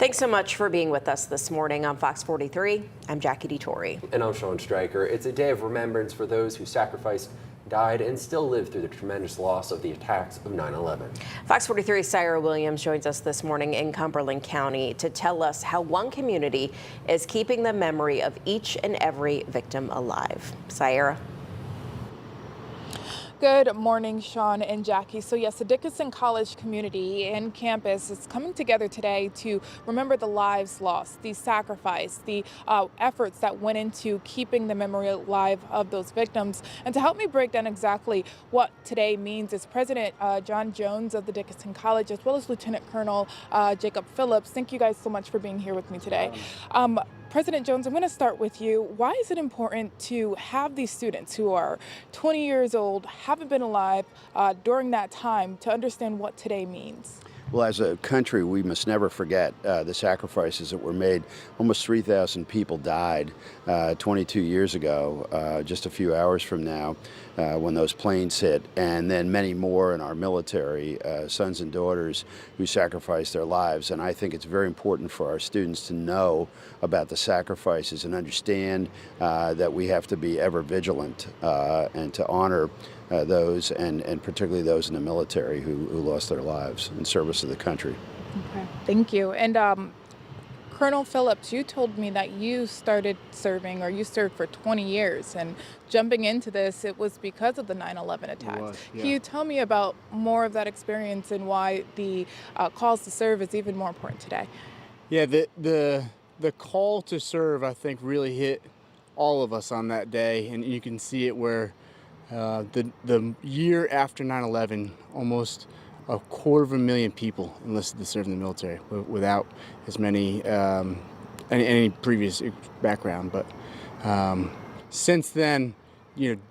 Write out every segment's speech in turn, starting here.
Thanks so much for being with us this morning on Fox 43. I'm Jackie DeTore. And I'm Sean Stryker. It's a day of remembrance for those who sacrificed, died, and still live through the tremendous loss of the attacks of 9/11. Fox 43's Syra Williams joins us this morning in Cumberland County to tell us how one community is keeping the memory of each and every victim alive. Syra. Good morning, Sean and Jackie. So yes, the Dickinson College community and campus is coming together today to remember the lives lost, the sacrifice, the efforts that went into keeping the memory alive of those victims. And to help me break down exactly what today means is President John Jones of the Dickinson College, as well as Lieutenant Colonel Jacob Phillips. Thank you guys so much for being here with me today. President Jones, I'm going to start with you. Why is it important to have these students who are 20 years old, haven't been alive during that time, to understand what today means? Well, as a country, we must never forget the sacrifices that were made. Almost 3,000 people died 22 years ago, just a few hours from now, when those planes hit, and then many more in our military, sons and daughters who sacrificed their lives. And I think it's very important for our students to know about the sacrifices and understand that we have to be ever vigilant and to honor those, and particularly those in the military who lost their lives in service of the country. Okay, thank you. And Colonel Phillips, you told me that you started serving, or you served for 20 years, and jumping into this, it was because of the 9/11 attacks. Yeah. Can you tell me about more of that experience and why the calls to serve is even more important today? Yeah, the call to serve, I think, really hit all of us on that day, and you can see it where the year after 9/11, almost 250,000 people enlisted to serve in the military without as many any previous background. But since then,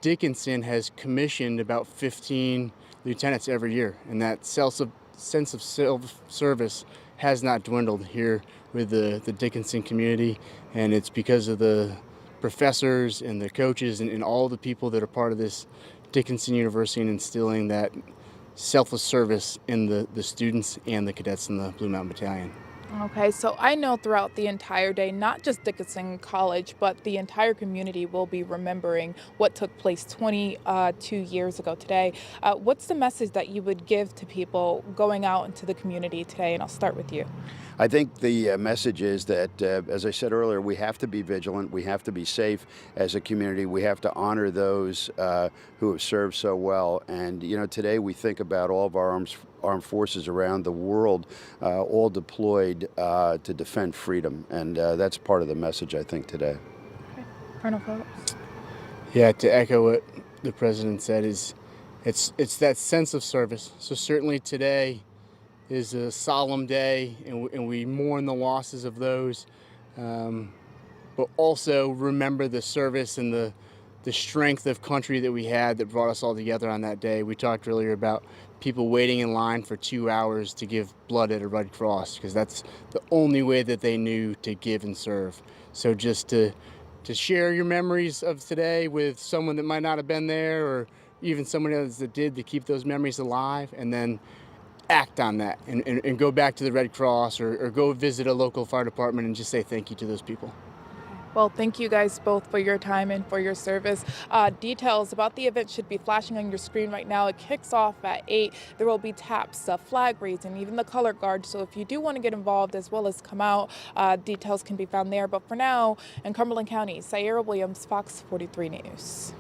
Dickinson has commissioned about 15 lieutenants every year, and that sense of self-service has not dwindled here with the Dickinson community, and it's because of the professors and the coaches and all the people that are part of this Dickinson University and instilling that selfless service in the students and the cadets in the Blue Mountain Battalion. Okay, so I know throughout the entire day, not just Dickinson College, but the entire community will be remembering what took place 22 years ago today. What's the message that you would give to people going out into the community today? And I'll start with you. I think the message is that, as I said earlier, we have to be vigilant. We have to be safe as a community. We have to honor those who have served so well. And, today we think about all of our armed forces around the world, all deployed to defend freedom. And that's part of the message, I think, today. Okay. Colonel Phillips. Yeah, to echo what the president said, it's that sense of service. So certainly today is a solemn day, and we mourn the losses of those, but also remember the service and the strength of country that we had that brought us all together on that day. We talked earlier about people waiting in line for 2 hours to give blood at a Red Cross, because that's the only way that they knew to give and serve. So just to share your memories of today with someone that might not have been there, or even someone else that did, to keep those memories alive, and then act on that and go back to the Red Cross or go visit a local fire department and just say thank you to those people. Well, thank you guys both for your time and for your service. Details about the event should be flashing on your screen right now. It kicks off at 8. There will be taps, flag raising, even the color guard. So if you do want to get involved as well as come out, details can be found there. But for now, in Cumberland County, Syra Williams, Fox 43 News.